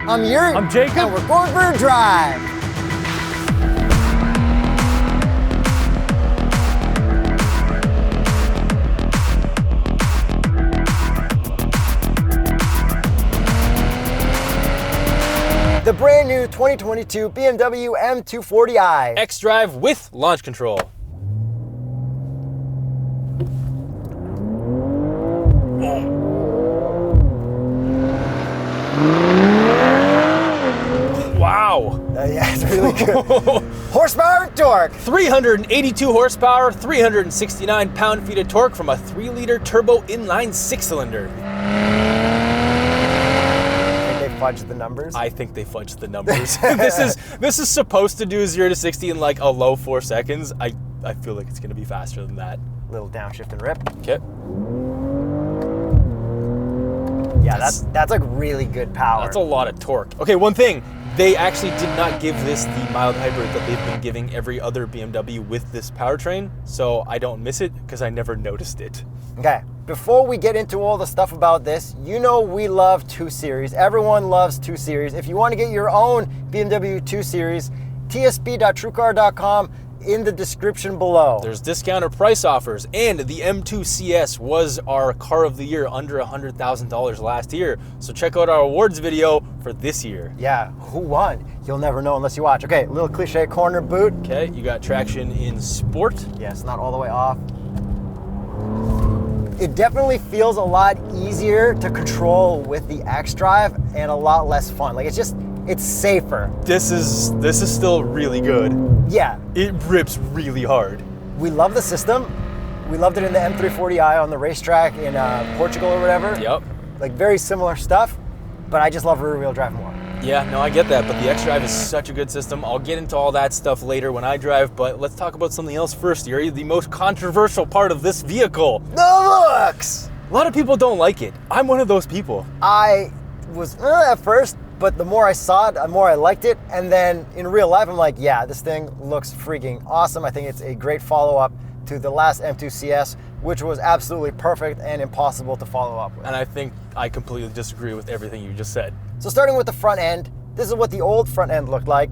I'm Yuri. I'm Jacob. And we're going for a drive. The brand new 2022 BMW M240i. xDrive with launch control. Wow. Yeah, it's really good. Horsepower and torque. 382 horsepower, 369 pound-feet of torque from a 3-liter turbo inline 6-cylinder. They fudged the numbers? I think they fudged the numbers. This is supposed to do 0 to 60 in like a low 4 seconds. I feel like it's going to be faster than that. Little downshift and rip. Okay. Yeah, that's like really good power. That's a lot of torque. Okay, one thing. They actually did not give this the mild hybrid that they've been giving every other BMW with this powertrain, so I don't miss it because I never noticed it. Okay, before we get into all the stuff about this, you know we love 2 Series. Everyone loves 2 Series. If you want to get your own BMW 2 Series, tsp.truecar.com in the description below. There's discounted price offers, and the M2 CS was our car of the year under $100,000 last year. So check out our awards video for this year. Yeah, who won? You'll never know unless you watch. Okay, little cliche corner boot. Okay, you got traction in sport. Yes, not all the way off. It definitely feels a lot easier to control with the xDrive and a lot less fun. Like it's safer. This is still really good. Yeah. It rips really hard. We love the system. We loved it in the M340i on the racetrack in Portugal or whatever. Yep. Like very similar stuff, but I just love rear wheel drive more. Yeah, no, I get that, but the xDrive is such a good system. I'll get into all that stuff later when I drive, but let's talk about something else first, Yuri, the most controversial part of this vehicle. The looks! A lot of people don't like it. I'm one of those people. I was at first, but the more I saw it, the more I liked it. And then in real life, I'm like, yeah, this thing looks freaking awesome. I think it's a great follow-up to the last M2 CS, which was absolutely perfect and impossible to follow up with. And I think I completely disagree with everything you just said. So starting with the front end, this is what the old front end looked like.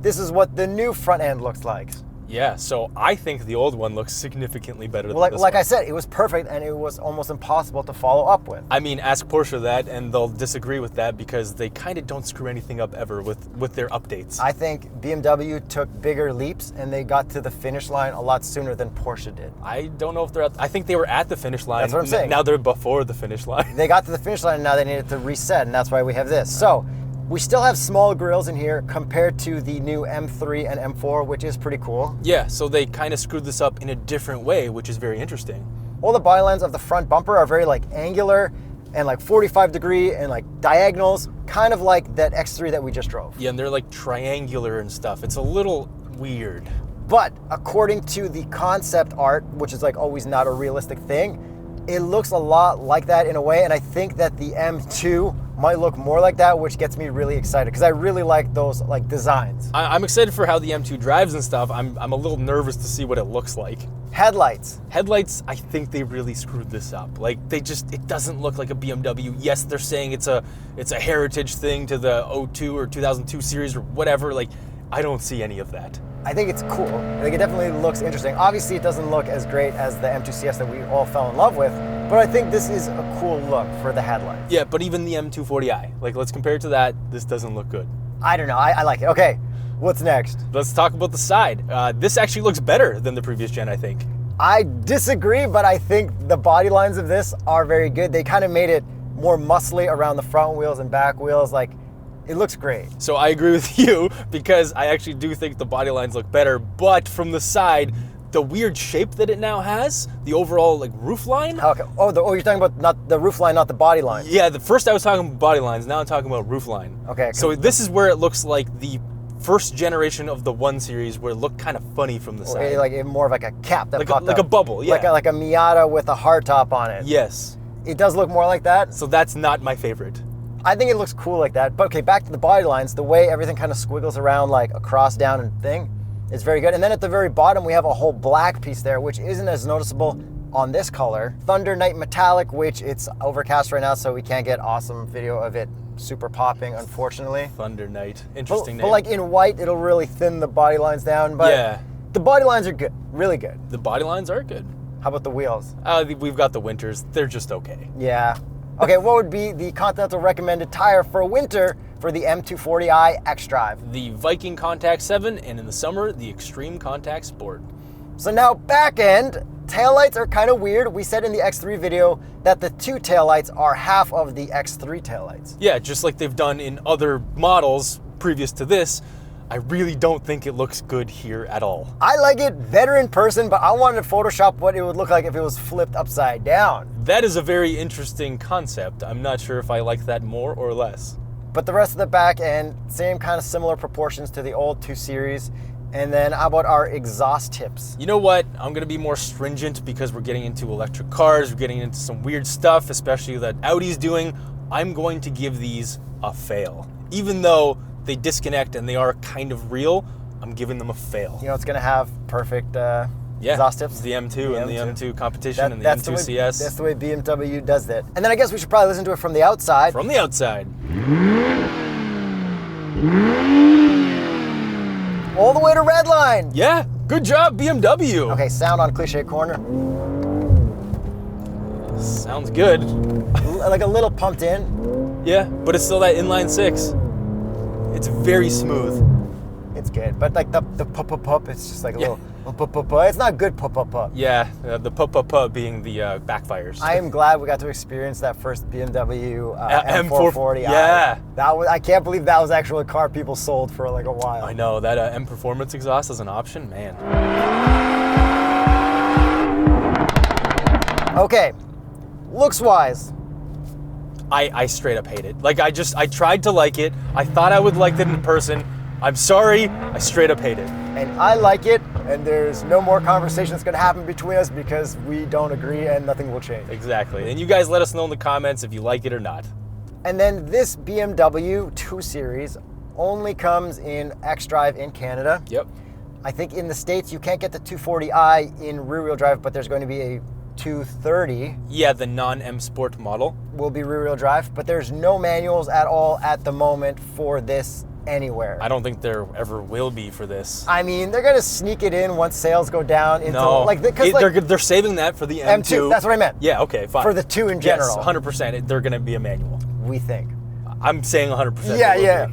This is what the new front end looks like. Yeah, so I think the old one looks significantly better than this one. Like I said, it was perfect and it was almost impossible to follow up with. I mean, ask Porsche that and they'll disagree with that because they kind of don't screw anything up ever with their updates. I think BMW took bigger leaps and they got to the finish line a lot sooner than Porsche did. I don't know if they're I think they were at the finish line. That's what I'm saying. Now they're before the finish line. They got to the finish line and now they needed to reset, and that's why we have this. So we still have small grills in here compared to the new M3 and M4, which is pretty cool. Yeah, so they kind of screwed this up in a different way, which is very interesting. All the bylines of the front bumper are very like angular and like 45 degree and like diagonals, kind of like that X3 that we just drove. Yeah, and they're like triangular and stuff. It's a little weird. But according to the concept art, which is like always not a realistic thing, it looks a lot like that in a way, and I think that the M2 might look more like that, which gets me really excited because I really like those like designs. I'm excited for how the M2 drives and stuff. I'm a little nervous to see what it looks like. Headlights. Headlights, I think they really screwed this up. Like it doesn't look like a BMW. Yes, they're saying it's a heritage thing to the 02 or 2002 series or whatever. Like, I don't see any of that. I think it's cool. Like, it definitely looks interesting. Obviously, it doesn't look as great as the M2 CS that we all fell in love with, but I think this is a cool look for the headlights. Yeah, but even the M240i, like, let's compare it to that. This doesn't look good. I don't know. I like it. Okay, what's next? Let's talk about the side. This actually looks better than the previous gen, I think. I disagree, but I think the body lines of this are very good. They kind of made it more muscly around the front wheels and back wheels. Like, it looks great. So I agree with you because I actually do think the body lines look better, but from the side, the weird shape that it now has, the overall like roof line. Okay. Oh, you're talking about not the roof line, not the body line. Yeah, first I was talking about body lines, now I'm talking about roof line. Okay. So this is where it looks like the first generation of the 1 Series where it looked kind of funny from the side. Like more of like a cap that popped like up. a bubble, yeah. Like a Miata with a hard top on it. Yes. It does look more like that. So that's not my favorite. I think it looks cool like that. But okay, back to the body lines, the way everything kind of squiggles around like a cross down and thing is very good. And then at the very bottom, we have a whole black piece there, which isn't as noticeable on this color. Thunder Night Metallic, which it's overcast right now, so we can't get awesome video of it super popping, unfortunately. Thunder Knight. Interesting name. But like in white, it'll really thin the body lines down. But yeah. The body lines are good, really good. The body lines are good. How about the wheels? We've got the Winters. They're just okay. Yeah. Okay, what would be the Continental recommended tire for winter for the M240i xDrive? The Viking Contact 7, and in the summer, the Extreme Contact Sport. So now back end, taillights are kind of weird. We said in the X3 video that the two taillights are half of the X3 taillights. Yeah, just like they've done in other models previous to this. I really don't think it looks good here at all. I like it better in person, but I wanted to Photoshop what it would look like if it was flipped upside down. That is a very interesting concept. I'm not sure if I like that more or less. But the rest of the back end, same kind of similar proportions to the old 2 Series. And then how about our exhaust tips? You know what? I'm gonna be more stringent because we're getting into electric cars, we're getting into some weird stuff, especially that Audi's doing. I'm going to give these a fail. Even though they disconnect and they are kind of real, I'm giving them a fail. You know, it's going to have perfect exhaust tips. The M2 and the M2 competition and the M2 CS. That's the way BMW does that. And then I guess we should probably listen to it from the outside. From the outside. All the way to red line. Yeah, good job, BMW. Okay, sound on Cliche Corner. Sounds good. Like a little pumped in. Yeah, but it's still that inline 6. It's very smooth. It's good, but like the pup, it's just like a little pup. It's not good pup. Yeah, the pup being the backfires. I am glad we got to experience that first BMW M440i. Yeah, I can't believe that was actually a car people sold for like a while. I know that M Performance exhaust is an option, man. Okay, looks wise. I straight up hate it. Like I tried to like it. I thought I would like it in person. I'm sorry, I straight up hate it. And I like it, and there's no more conversation that's gonna happen between us because we don't agree and nothing will change. Exactly. And you guys let us know in the comments if you like it or not. And then this BMW 2 Series only comes in xDrive in Canada. Yep. I think in the States you can't get the 240i in rear-wheel drive, but there's going to be a 230. Yeah, the non-M Sport model. Will be rear-wheel drive, but there's no manuals at all at the moment for this anywhere. I don't think there ever will be for this. I mean, they're gonna sneak it in once sales go down into they're saving that for the M2. That's what I meant. Yeah, okay, fine. For the 2 in general. Yes, 100%. They're gonna be a manual. We think. I'm saying 100%. Yeah.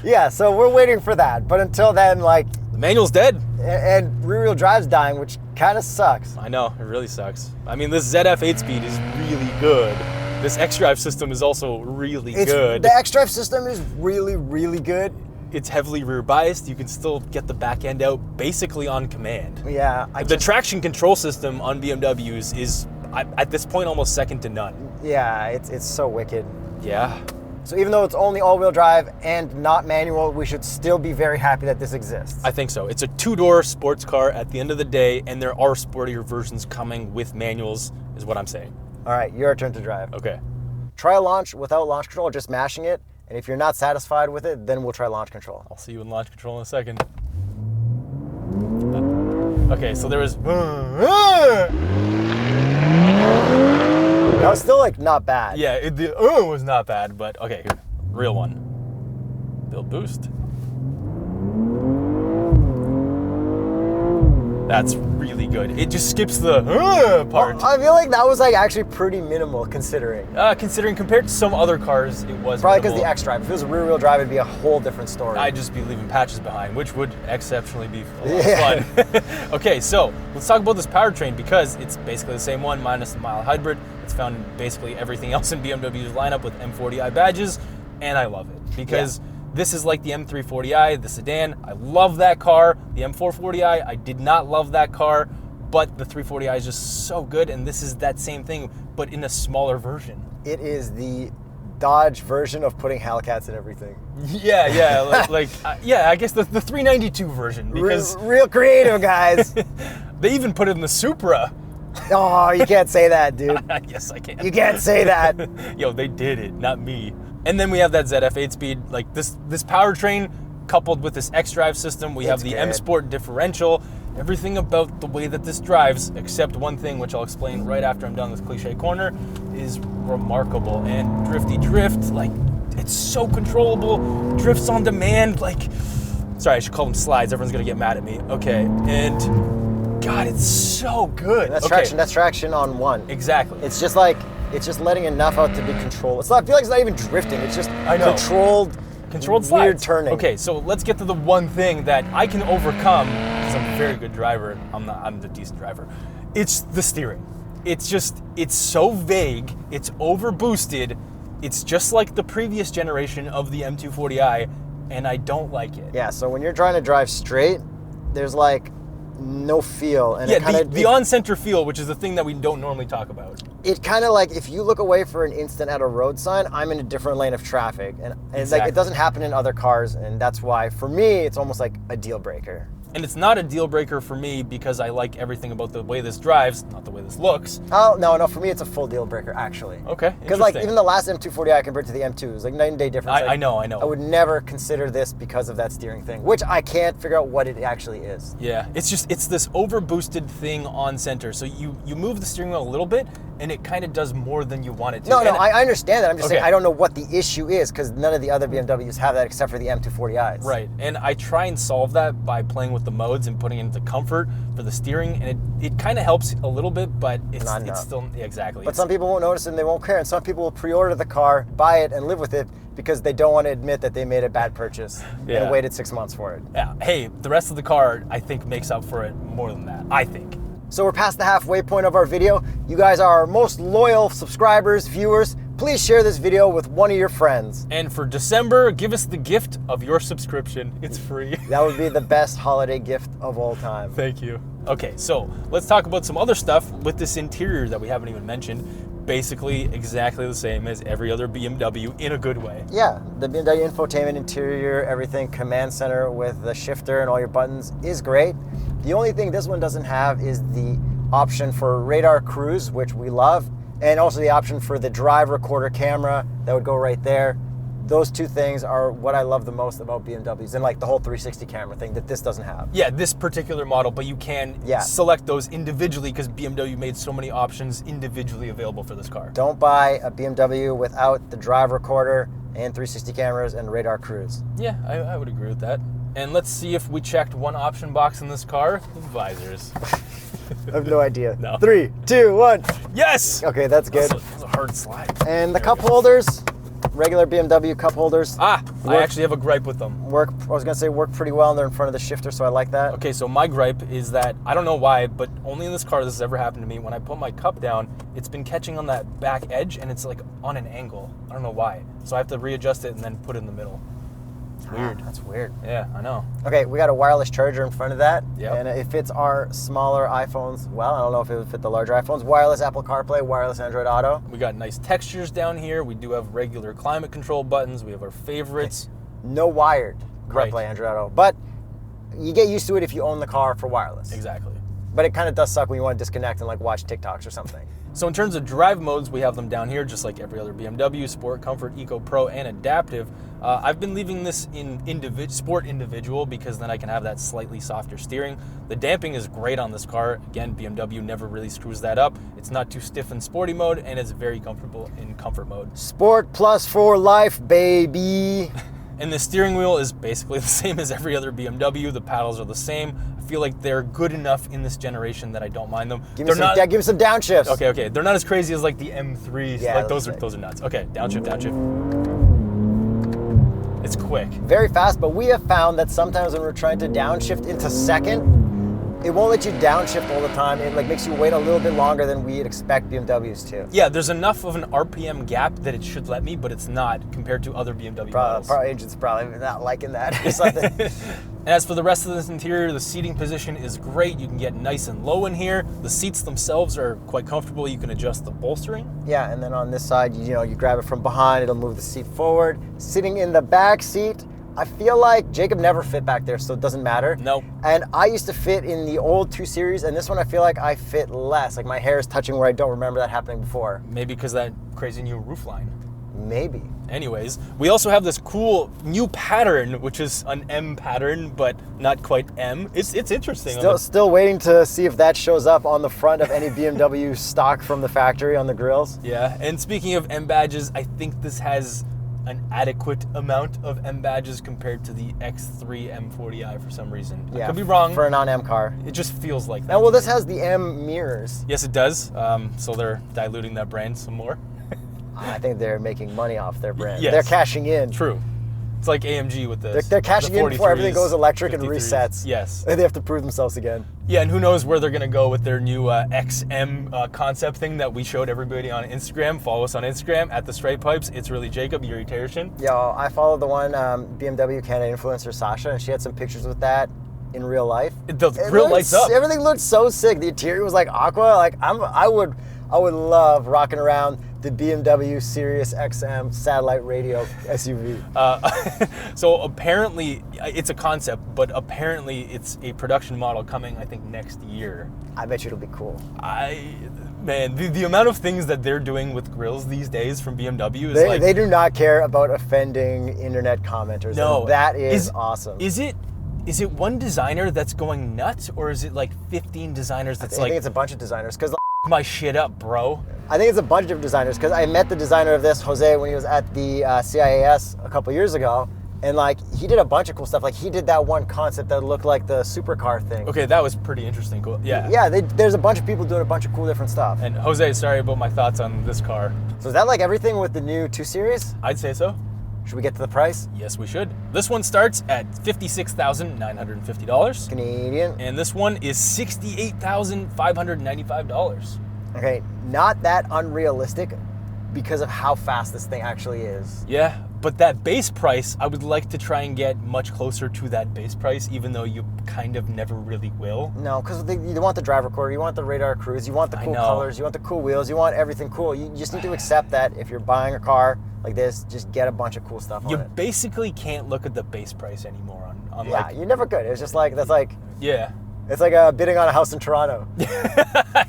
Yeah, so we're waiting for that. But until then, like, the manual's dead. And rear-wheel drive's dying, which kind of sucks. I know, it really sucks. I mean, this ZF 8-speed is really good. This xDrive system is also really good. The xDrive system is really, really good. It's heavily rear biased. You can still get the back end out basically on command. Yeah. The traction control system on BMWs is, at this point, almost second to none. Yeah, it's so wicked. Yeah. So even though it's only all-wheel drive and not manual, we should still be very happy that this exists. I think so. It's a 2-door sports car at the end of the day, and there are sportier versions coming with manuals, is what I'm saying. All right, your turn to drive. Okay. Try a launch without launch control, just mashing it. And if you're not satisfied with it, then we'll try launch control. I'll see you in launch control in a second. Okay, so there was... That was still like not bad. Yeah, the was not bad, but okay, here, real one. Build boost. That's really good. It just skips the part. Well, I feel like that was like actually pretty minimal considering. Considering compared to some other cars, it was probably because the xDrive. If it was a rear-wheel drive, it'd be a whole different story. I'd just be leaving patches behind, which would exceptionally be a lot of fun. Okay, so let's talk about this powertrain because it's basically the same one minus the mild hybrid. It's found in basically everything else in BMW's lineup with M40i badges, and I love it because this is like the M340i, the sedan. I love that car. The M440i, I did not love that car, but the 340i is just so good, and this is that same thing, but in a smaller version. It is the Dodge version of putting Hellcats in everything. Yeah, yeah, I guess the 392 version because real creative, guys. They even put it in the Supra. Oh, you can't say that, dude. Yes, I can. You can't say that. Yo, they did it, not me. And then we have that ZF 8-speed, like this powertrain coupled with this xDrive system. We have the M Sport differential. Everything about the way that this drives, except one thing, which I'll explain right after I'm done with Cliche Corner, is remarkable. And drifty drift, like it's so controllable, drifts on demand. Like, sorry, I should call them slides. Everyone's gonna get mad at me. Okay, and God, it's so good. That's traction. That's traction on one. Exactly. It's just letting enough out to be controlled. It's not. I feel like it's not even drifting. It's just controlled slides. Weird turning. Okay, so let's get to the one thing that I can overcome because I'm a very good driver. I'm the decent driver. It's the steering. It's so vague. It's over boosted. It's just like the previous generation of the M240i, and I don't like it. Yeah. So when you're trying to drive straight, there's like no feel, and the on-center feel, which is the thing that we don't normally talk about. It kind of like, if you look away for an instant at a road sign, I'm in a different lane of traffic, and it's like, it doesn't happen in other cars, and that's why for me it's almost like a deal breaker. And it's not a deal breaker for me because I like everything about the way this drives, not the way this looks. Oh, no, for me it's a full deal breaker, actually. Okay, because like even the last M240i compared to the M2 is like night and day difference. I know. I would never consider this because of that steering thing, which I can't figure out what it actually is. Yeah, it's this over boosted thing on center. So you move the steering wheel a little bit and it kind of does more than you want it to. No, I understand that. I'm just saying I don't know what the issue is because none of the other BMWs have that except for the M240i's. Right, and I try and solve that by playing with the modes and putting into comfort for the steering, and it kind of helps a little bit, but it's still exactly. But some people won't notice and they won't care, and some people will pre-order the car, buy it, and live with it because they don't want to admit that they made a bad purchase and waited 6 months for it. Yeah. Hey, the rest of the car I think makes up for it more than that. I think. So we're past the halfway point of our video. You guys are our most loyal subscribers, viewers. Please share this video with one of your friends. And for December, give us the gift of your subscription. It's free. That would be the best holiday gift of all time. Thank you. Okay, so let's talk about some other stuff with this interior that we haven't even mentioned. Basically exactly the same as every other BMW in a good way. Yeah, the BMW infotainment, interior, everything, command center with the shifter and all your buttons is great. The only thing this one doesn't have is the option for radar cruise, which we love, and also the option for the drive recorder camera that would go right there. Those two things are what I love the most about BMWs, and like the whole 360 camera thing that this doesn't have. Yeah, this particular model, but you can select those individually because BMW made so many options individually available for this car. Don't buy a BMW without the drive recorder and 360 cameras and radar cruise. Yeah, I would agree with that. And let's see if we checked one option box in this car, visors. I have no idea. No. 3, 2, 1. Yes! Okay, that's good. That's a hard slide. And the cup holders, regular BMW cup holders. I actually have a gripe with them. Work pretty well, and they're in front of the shifter, so I like that. Okay, so my gripe is that, I don't know why, but only in this car this has ever happened to me. When I put my cup down, it's been catching on that back edge, and it's like on an angle. I don't know why. So I have to readjust it and then put it in the middle. It's weird. That's weird. Yeah, I know. Okay, we got a wireless charger in front of that. Yep. And it fits our smaller iPhones. Well, I don't know if it would fit the larger iPhones. Wireless Apple CarPlay, wireless Android Auto. We got nice textures down here. We do have regular climate control buttons. We have our favorites. No wired CarPlay, Right. Android Auto. But you get used to it if you own the car for wireless. Exactly. But it kind of does suck when you want to disconnect and like watch TikToks or something. So in terms of drive modes, we have them down here, just like every other BMW, Sport, Comfort, Eco, Pro, and Adaptive. I've been leaving this in Sport Individual because then I can have that slightly softer steering. The damping is great on this car. Again, BMW never really screws that up. It's not too stiff in sporty mode, and it's very comfortable in comfort mode. Sport plus for life, baby. And the steering wheel is basically the same as every other BMW. The paddles are the same. I feel like they're good enough in this generation that I don't mind them. Give me some downshifts. Okay. They're not as crazy as like the M3s. Yeah, like those are nuts. Okay, downshift. It's quick. Very fast, but we have found that sometimes when we're trying to downshift into second, it won't let you downshift all the time. It like makes you wait a little bit longer than we'd expect BMWs to. Yeah, there's enough of an RPM gap that it should let me, but it's not compared to other BMW models. Agent's probably not liking that or something. And as for the rest of this interior, the seating position is great. You can get nice and low in here. The seats themselves are quite comfortable. You can adjust the bolstering. Yeah, and then on this side, you grab it from behind, it'll move the seat forward. Sitting in the back seat, I feel like Jacob never fit back there, so it doesn't matter. Nope. And I used to fit in the old 2 Series, and this one I feel like I fit less. Like my hair is touching where I don't remember that happening before. Maybe because that crazy new roofline. Maybe. Anyways, we also have this cool new pattern, which is an M pattern, but not quite M. It's interesting. Still waiting to see if that shows up on the front of any BMW stock from the factory on the grills. Yeah, and speaking of M badges, I think this has an adequate amount of M badges compared to the X3 M40i for some reason. I could be wrong. For a non-M car. It just feels like that. And well, this has the M mirrors. Yes, it does. So they're diluting that brand some more. I think they're making money off their brand. Yes. They're cashing in. True. It's like AMG with this. They're cashing in before everything 43s, goes electric 53s. and resets. Yes. And they have to prove themselves again. Yeah, and who knows where they're going to go with their new XM concept thing that we showed everybody on Instagram. Follow us on Instagram at TheStraightPipes. It's really Jacob, Yuri Tershin. Yo, I followed the one BMW Canada influencer, Sasha, and she had some pictures with that in real life. The grill lights up. Everything looked so sick. The interior was like aqua. Like I would love rocking around the BMW Sirius XM satellite radio SUV. So apparently, it's a concept, but apparently it's a production model coming, I think, next year. I bet you it'll be cool. Man, the amount of things that they're doing with grills these days from BMW is they do not care about offending internet commenters. No, and that is awesome. Is it one designer that's going nuts, or is it like 15 designers that's I think it's a bunch of designers because my shit up, bro? I think it's a bunch of designers because I met the designer of this, Jose, when he was at the CIAS a couple years ago, and like he did a bunch of cool stuff. Like he did that one concept that looked like the supercar thing. Okay, that was pretty interesting. Cool. Yeah. Yeah, there's a bunch of people doing a bunch of cool different stuff. And Jose, sorry about my thoughts on this car. So is that like everything with the new 2 Series? I'd say so. Should we get to the price? Yes, we should. This one starts at $56,950. Canadian. And this one is $68,595. Okay, not that unrealistic because of how fast this thing actually is. Yeah, but that base price, I would like to try and get much closer to that base price, even though you kind of never really will. No, because you want the drive recorder, you want the radar cruise, you want the cool colors, you want the cool wheels, you want everything cool. You just need to accept that if you're buying a car like this, just get a bunch of cool stuff on it. You basically can't look at the base price anymore on yeah, you never could. It's just like, yeah. It's like bidding on a house in Toronto. Yeah,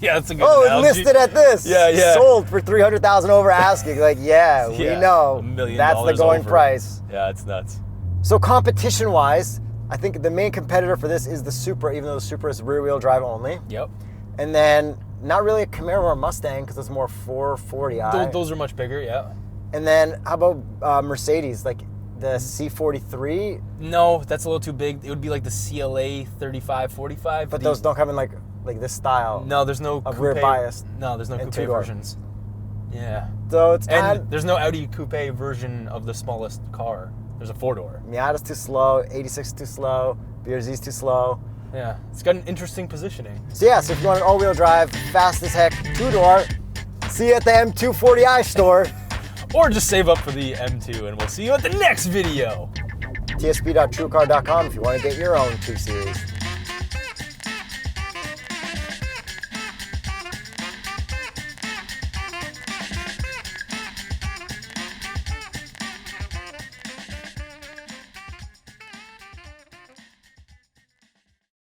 that's a good It's analogy. listed at this. Yeah. Sold for $300,000 over asking. Like, we know $1 million that's the going price. Yeah, it's nuts. So competition-wise, I think the main competitor for this is the Supra, even though the Supra is rear-wheel drive only. Yep. And then not really a Camaro or a Mustang because it's more 440i. Those are much bigger, yeah. And then how about Mercedes, like the C43? No, that's a little too big. It would be like the CLA 3545. But those don't come in like this style. No, there's no of coupe. rear bias. No, there's no coupe two-door versions. Yeah. So it's and there's no Audi coupe version of the smallest car. There's a 4-door. Miata's too slow, 86 is too slow, BRZ's too slow. Yeah, it's got an interesting positioning. So yeah, so if you want an all-wheel drive, fast as heck, 2-door, see you at the M240i store. Or just save up for the M2 and we'll see you at the next video. tsp.truecar.com if you want to get your own 2 Series.